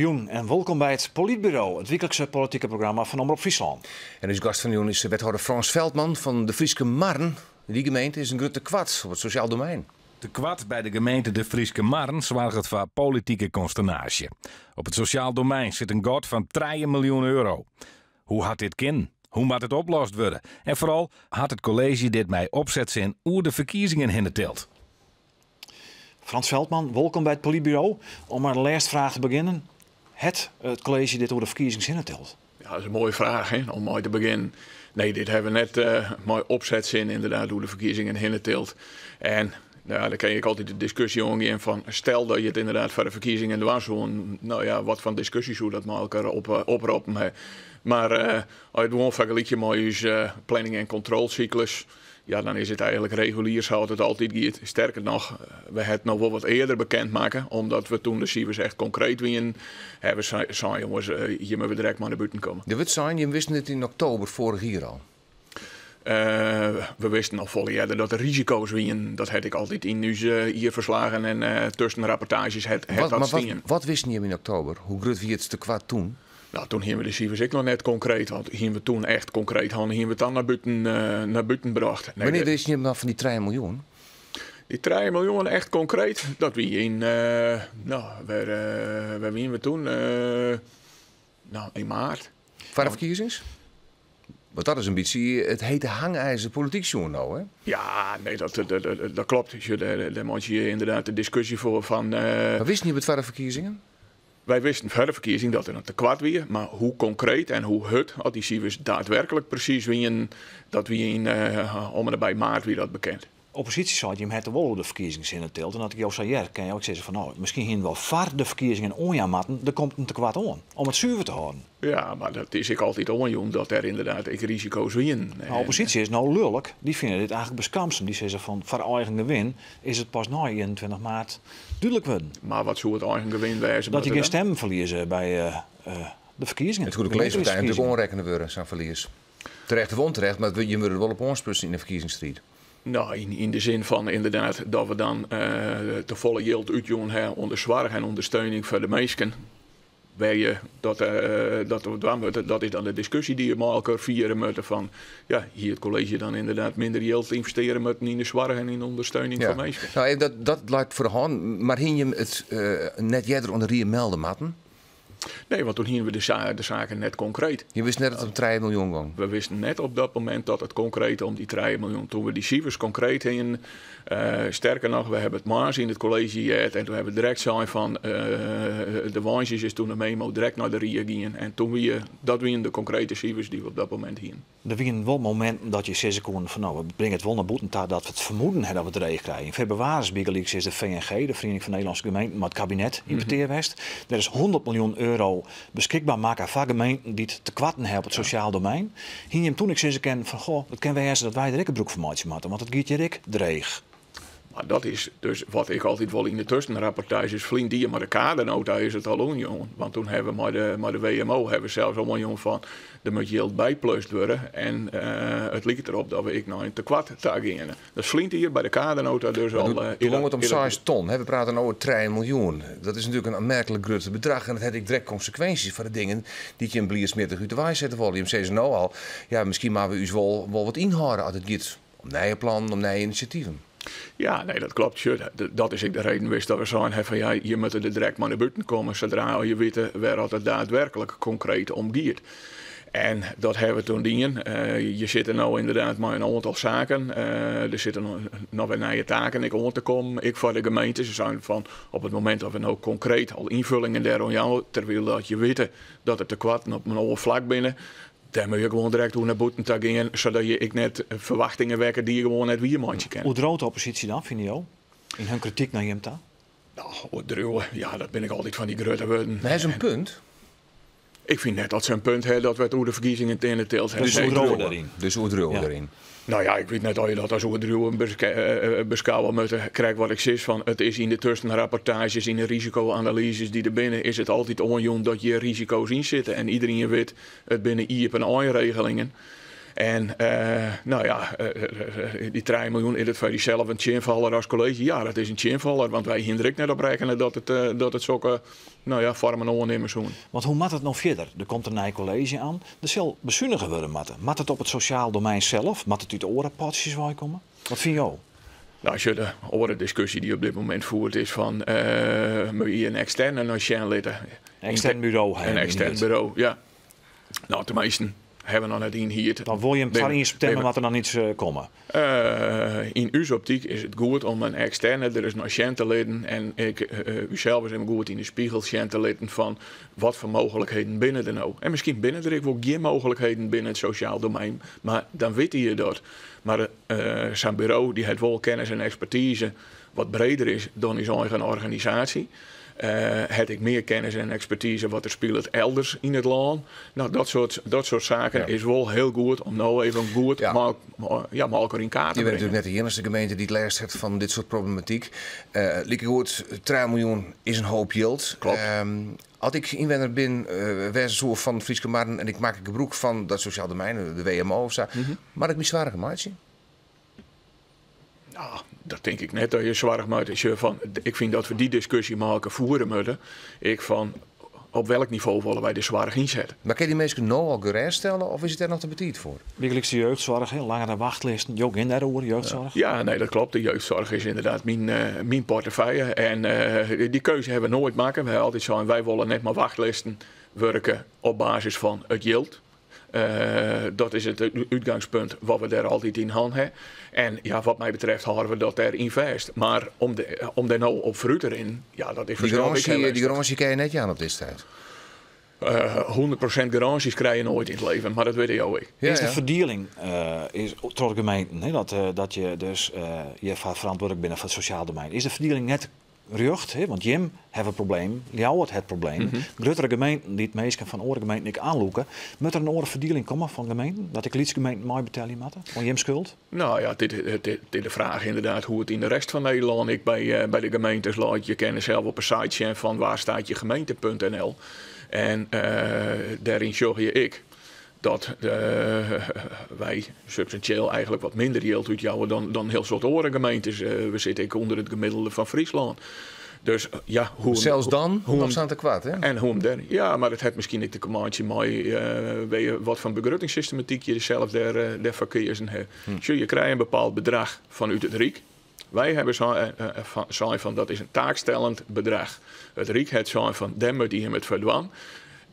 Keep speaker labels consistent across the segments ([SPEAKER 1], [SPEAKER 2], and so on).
[SPEAKER 1] Goejoen en welkom bij het Politbureau, het wekelijkse politieke programma van Omroep Friesland.
[SPEAKER 2] En onze gast van is wethouder Frans Veldman van de Frieske Marn. Die gemeente is een grote kwad op het sociaal domein.
[SPEAKER 3] De kwad bij de gemeente de Frieske Marn zorgt voor politieke consternatie. Op het sociaal domein zit een god van 3 miljoen euro. Hoe had dit kind? Hoe moet het oplost worden? En vooral had het college dit mij opzetten in hoe de verkiezingen hinnetelt.
[SPEAKER 1] Frans Veldman, welkom bij het Politbureau. Om maar de laatste vraag te beginnen. Het college dit hoe de verkiezingen hinnetelt?
[SPEAKER 4] Ja, dat is een mooie vraag, hè? Om mooi te beginnen. Nee, dit hebben we net mooi opzetzin inderdaad hoe de verkiezingen hinnetelt. En ja, daar kan je altijd de discussie omgaan van stel dat je het inderdaad voor de verkiezingen was. Nou ja, wat van discussies hoe dat met elkaar oproepen. Maar als je het gewoon vergelijkt met je planning- en controlecyclus. Ja, dan is het eigenlijk regulier zoals het altijd gaat. Sterker nog, we hebben het nog wel wat eerder bekendmaken. Omdat we toen de cijfers echt concreet waren. Hebben we zei jongens, hier moeten we direct maar naar buiten komen.
[SPEAKER 2] Je weet zijn, je wist het in oktober vorig jaar al.
[SPEAKER 4] We wisten nog vol eerder dat de risico's wien. Dat had ik altijd in hier verslagen en tussenrapportages
[SPEAKER 2] Wat wisten je in oktober? Hoe groot wie het te kwaad toen?
[SPEAKER 4] Nou, toen hebben we de cijfers ik nog net concreet. Want hebben we toen echt concreet hadden, hebben we het dan naar buiten gebracht. Nee,
[SPEAKER 2] wanneer is je dan van die 3 miljoen?
[SPEAKER 4] Die 3 miljoen echt concreet, dat wie in, waar wien we toen? In maart.
[SPEAKER 2] Voor de verkiezings? Want dat is een beetje het hete hangijzer politiek journaal, hè?
[SPEAKER 4] Ja, nee, dat klopt. Daar moet je inderdaad de discussie voor van...
[SPEAKER 2] Maar wist je het voor de verkiezingen?
[SPEAKER 4] Wij wisten voor de verkiezing dat er een tekort was, maar hoe concreet en hoe had die cijfers daadwerkelijk precies wien, dat wie in om en bij maart wie dat bekend.
[SPEAKER 1] Oppositie zei je het wel hoe de verkiezingen hinnetelt. En dat ik jou zei, ja, kan je ook zeggen van nou, misschien hier wel voor de verkiezingen onjaarmatten, er komt een tekort aan, om het zuiver te houden.
[SPEAKER 4] Ja, maar dat is ik altijd onjong, dat er inderdaad risico's wien.
[SPEAKER 1] De oppositie is nou lullig, die vinden dit eigenlijk beskamsem. Die zeggen van, voor eigen gewin is het pas na 21 maart duidelijk worden.
[SPEAKER 4] Maar wat zou het eigen gewin wijzen?
[SPEAKER 1] Dat je geen stemmen verliezen bij de verkiezingen.
[SPEAKER 2] Het goede college partij natuurlijk onrekenen worden, zijn verlies. Terecht of onterecht, maar je moet er wel op ons in de verkiezingsstrijd.
[SPEAKER 4] Nou, in de zin van inderdaad dat we dan de volle yield uitjongen hebben onder zorg en ondersteuning voor de mensen. Waar je dat is dan de discussie die je met elkaar vieren moeten van ja, hier het college dan inderdaad minder yield investeren met in de zorg en in de ondersteuning van mensen.
[SPEAKER 2] Nou, dat lijkt voor de hand, maar hing je het net eerder onder die melden matten?
[SPEAKER 4] Nee, want toen hingen we de zaken net concreet.
[SPEAKER 2] Je wist net dat het om 3 miljoen ging.
[SPEAKER 4] We wisten net op dat moment dat het concreet om die 3 miljoen. Toen we die cijfers concreet hingen, sterker nog, we hebben het maar in het college gehad. En toen hebben we direct zijn van de wansjes is toen een memo direct naar de RIA gingen. En toen dat waren de concrete cijfers die we op dat moment hingen.
[SPEAKER 1] Er waren wel momenten dat je zeggen kon van nou, we brengen het wel naar buiten dat we het vermoeden hebben dat we het regen krijgen. In februari is de VNG, de Vereniging van Nederlandse Gemeenten, maar het kabinet in Peteerwest. Er is 100 miljoen euro beschikbaar maken voor gemeenten die het te kwatten hebben op het sociaal domein. Hier hem toen ik ze ken van goh, dat kennen wij dat wij er een broekformatie maken, want het giet je ik dreig.
[SPEAKER 4] Maar dat is dus wat ik altijd wel in de tussenrapportages vlieg die maar de kadernota is het al onjongen. Want toen hebben we maar de WMO hebben zelfs allemaal jong van de moet yield bijplust worden. En het lijkt erop dat we ik nou in te kwart gingen. Dat vliegt hier bij de kadernota dus al.
[SPEAKER 2] Toen ging het om 6 ton. We praten over 3 miljoen. Dat is natuurlijk een aanmerkelijk groot bedrag. En dat heeft direct consequenties voor de dingen die je een bliersmittig uit de waai zetten willen. Je zei ze nou al, ja, misschien maken we u wel wat inhouden als het gaat om nieuwe plannen, om nieuwe initiatieven.
[SPEAKER 4] Ja, nee, dat klopt. Dat is ook de reden wist dat we zeiden van ja, je moet er direct maar naar buiten komen zodra je weet waar het daadwerkelijk concreet om gaat. En dat hebben we toen dingen. Je zit er nou inderdaad maar een aantal zaken. Er zitten nog weer nieuwe taken ik om te komen. Ik voor de gemeente. Ze zijn van op het moment dat we nou concreet al invullingen daarom jou, terwijl dat je weet dat het tekort op een oude vlak binnen. Daar moet je gewoon direct hoe naar buiten te gaan, zodat je net verwachtingen wekken die je gewoon net wie je mandje kent.
[SPEAKER 1] Hoe droog de oppositie dan, vind je ook? In hun kritiek naar Jemta?
[SPEAKER 4] Nou, droog, ja, dat ben ik altijd van die grote woorden.
[SPEAKER 2] Maar hij is een punt.
[SPEAKER 4] Ik vind net dat ze een punt hebben dat we het hoe de verkiezingen in de teelt hebben.
[SPEAKER 1] Dus hoe droog daarin?
[SPEAKER 2] Dus hoe droog daarin?
[SPEAKER 4] Nou ja, ik weet net of je dat als oordeel beschouwen moet krijgen wat ik zeg van. Het is in de tussenrapportages, in de risicoanalyses die er binnen, is het altijd onjong dat je risico's in zitten. En iedereen weet het binnen IEP en AI-regelingen. En die 3 miljoen, is het voor jezelf een chinvaller als college? Ja, dat is een chinvaller, want wij hinderen net op rekenen dat het zulke vormen ondernemers doen.
[SPEAKER 1] Want hoe moet het nog verder? Er komt een nieuw college aan. Er zal bezuinigen worden moeten. Moet het op het sociaal domein zelf? Moet het uit de orenpotjes komen? Wat vind je?
[SPEAKER 4] Nou, als je de andere discussie die op dit moment voert is van moet je een externe naar litten.
[SPEAKER 1] Extern bureau.
[SPEAKER 4] Een extern bureau, ja. Nou, de meesten hebben nog net in hier.
[SPEAKER 1] Dan wil je hem in september wat er dan iets komen.
[SPEAKER 4] In uw optiek is het goed om een externe er is naar te leden. En u zelf is hem goed in de spiegel te leden van wat voor mogelijkheden binnen er nou. En misschien binnen er ook geen mogelijkheden binnen het sociaal domein. Maar dan weet je dat. Maar zijn bureau die heeft wel kennis en expertise wat breder is dan in zo'n eigen organisatie. Heb ik meer kennis en expertise wat er speelt elders in het land. Nou, dat soort zaken is wel heel goed om nou even goed elkaar in kaart te brengen.
[SPEAKER 2] Je bent natuurlijk net de enige gemeente die het lijst heeft van dit soort problematiek. Lieke goed, 3 miljoen is een hoop yield.
[SPEAKER 4] Klopt.
[SPEAKER 2] Als ik inwoner ben, zo van Frieske Marren en ik maak een gebruik van dat sociaal domein, de WMO of zo, maar ik me zware gemaatje.
[SPEAKER 4] Nou, dat denk ik net dat je zwaar maakt. Ik vind dat we die discussie maken voeren moeten. Op welk niveau willen wij de zwaar inzetten?
[SPEAKER 2] Maar kan je die mensen nou al gerust stellen of is het er nog te betiet voor?
[SPEAKER 1] Wekelijkse jeugdzorg, langere wachtlisten. Jok in daar hoor, jeugdzorg.
[SPEAKER 4] Ja, nee, dat klopt. De jeugdzorg is inderdaad mijn portefeuille. En die keuze hebben we nooit maken. We hebben altijd zo, wij willen net maar wachtlijsten werken op basis van het yield. Dat is het uitgangspunt wat we daar altijd in hand hebben. En ja, wat mij betreft houden we dat erin vast. Maar om daar nou op fruit erin, ja, dat is
[SPEAKER 2] die garantie kan je net aan op dit tijd.
[SPEAKER 4] 100% garanties krijg je nooit in het leven, maar dat weet je ook.
[SPEAKER 1] Ja, is de verdeling is tot de gemeente dat je dus je verantwoordelijk bent voor het sociaal domein. Is de verdeling net rucht, want Jim heeft een probleem, jou het probleem. Grotere gemeenten die het meest van andere gemeenten niet aanloeken, moet er een andere verdeling komen van gemeenten? Dat ik lietse gemeenten mij betalen moeten? Van Jim schuld? Nou
[SPEAKER 4] ja, dit is de vraag inderdaad hoe het in de rest van Nederland bij de gemeentes laat. Je kent zelf op een siteje van waar staat je gemeente.nl. En daarin zorg ik dat wij substantieel eigenlijk wat minder yield uitjouwen dan heel soort andere gemeentes. We zitten onder het gemiddelde van Friesland. Dus ja,
[SPEAKER 2] zelfs dan nog staan te kwaad, hè?
[SPEAKER 4] En hoe dan? Ja, maar het heeft misschien niet de commandje mooi wat van begrotingssystematiek je zelf daar verkeersen hebt. Je krijgt een bepaald bedrag vanuit het Rijk. Wij hebben zijn van dat is een taakstellend bedrag. Het Rijk heeft zijn van dem die hem het verdwan.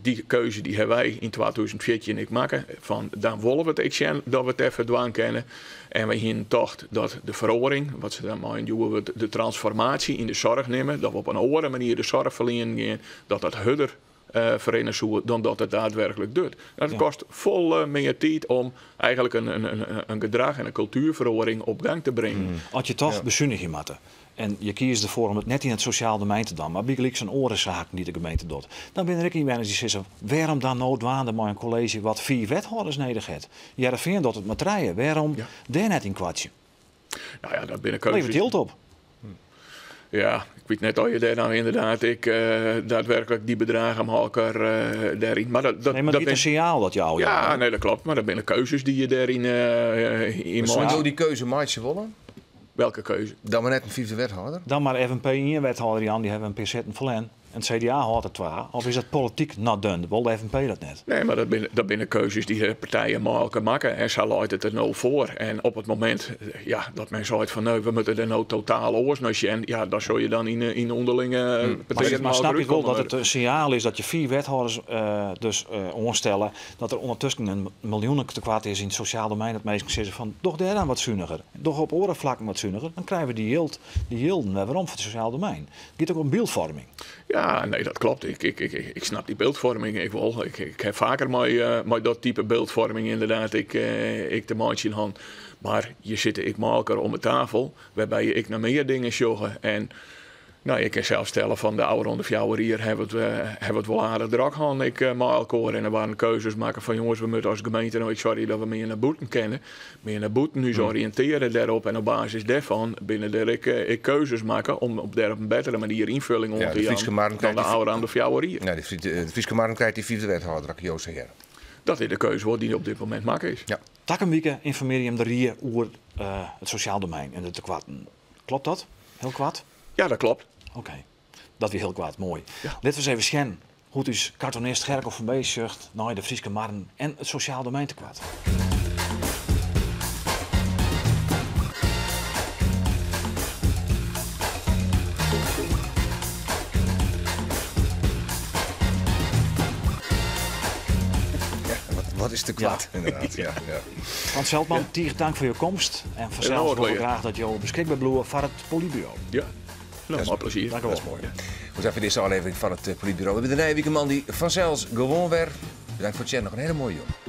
[SPEAKER 4] Die keuze die hebben wij in 2014 niet maken. Van dan willen we het dat we het even dwaan kennen. En wij hier toch dat de verhoring, wat ze dan maar doen, de transformatie in de zorg nemen. Dat we op een andere manier de zorg verlenen, dat harder verenigen dan dat het daadwerkelijk doet. Dat kost vol meer tijd om eigenlijk een gedrag en een cultuurverhoring op gang te brengen.
[SPEAKER 1] Als je toch bezuinigen moet. En je kiest ervoor om het net in het sociaal domein te doen, maar bijgelijk zijn orenzaken die de gemeente doet. Dan ben er ook iemand die zegt, waarom dan noodwaande maar een college wat 4 wethouders nodig heeft? Ja, dat vind je dat het maar draaien. Waarom daar net in kwartje?
[SPEAKER 4] Nou ja, dat binnen keuzes.
[SPEAKER 1] Levert hield op.
[SPEAKER 4] Ja, ik weet net al je daar nou inderdaad daadwerkelijk die bedragen maken daarin. Maar dat
[SPEAKER 1] is een signaal dat jou.
[SPEAKER 4] Ja, nee, dat klopt. Maar dat zijn keuzes die je daarin in
[SPEAKER 2] maakt. Zou die keuze maatje willen?
[SPEAKER 4] Welke keuze?
[SPEAKER 2] Dan maar net een 5e wethouder?
[SPEAKER 1] Dan maar even een P1-wethouder, Jan, die hebben een PZ en Verlen. En het CDA houdt het 2. Of is dat politiek not done? Wil de FNP dat net?
[SPEAKER 4] Nee, maar dat binnen keuzes die de partijen maken. En zo luidt het er nou voor. En op het moment dat men zegt van nee, we moeten er nou totaal oorsnusje. En ja, dan zou je dan in onderlinge partijen.
[SPEAKER 1] Maar snap je wel dat het signaal is dat je 4 wethouders onstellen. Dat er ondertussen een miljoenen tekort is in het sociaal domein. Dat mensen zeggen van toch daar dan wat zuiniger. Toch op orenvlakken wat zuiniger. Dan krijgen we die yielden waarom voor het sociaal domein. Het gaat ook om beeldvorming.
[SPEAKER 4] Ja, nee, dat klopt. Ik snap die beeldvorming. Ik heb vaker met dat type beeldvorming inderdaad ik de maatje in hand. Maar je zit ik maker om de tafel, waarbij ik naar meer dingen joggen. En nou, je kan zelf stellen van de oude ronde fjouwer hier hebben het wel aardig druk gehad. Ik maar elkaar en er waren keuzes maken van jongens, we moeten als gemeente nou, ik sorry dat we meer naar boeten kennen. Meer naar boeten nu oriënteren daarop en op basis daarvan binnen ik keuzes maken om op een betere manier invulling om te gaan dan de oude ronde fjouwer hier.
[SPEAKER 2] Ja, de Frieske Marren krijgt die 4e wethouder, Joost Heer.
[SPEAKER 4] dat is de keuze wordt die op dit moment maken is.
[SPEAKER 2] Ja.
[SPEAKER 1] Takkenwieke informeer je hem de Rie over het sociaal domein en de tekwatten. Klopt dat? Heel kwaad?
[SPEAKER 4] Ja, dat klopt.
[SPEAKER 1] Oké. Dat weer heel kwaad. Mooi.
[SPEAKER 4] Ja.
[SPEAKER 1] Laten we eens even scannen hoe het is cartoonist Gerk of van Beesjucht naar de Frieske Marren en het sociaal domein te kwaad.
[SPEAKER 2] Wat is te kwaad, inderdaad. Ja.
[SPEAKER 1] Frans Veldman, Tier, dank voor je komst. En vanzelf
[SPEAKER 4] ook
[SPEAKER 1] wil ik
[SPEAKER 4] weer.
[SPEAKER 1] graag dat je beschikbaar blijft voor het Politbureau.
[SPEAKER 4] Ja. Nou, met plezier.
[SPEAKER 1] Dank u wel.
[SPEAKER 2] Dat is mooi. We zijn voor deze aflevering van het Politbureau. We hebben de Nijwieke man die vanzelfs gewoon weer. Bedankt voor het chat. Nog een hele mooie jongen.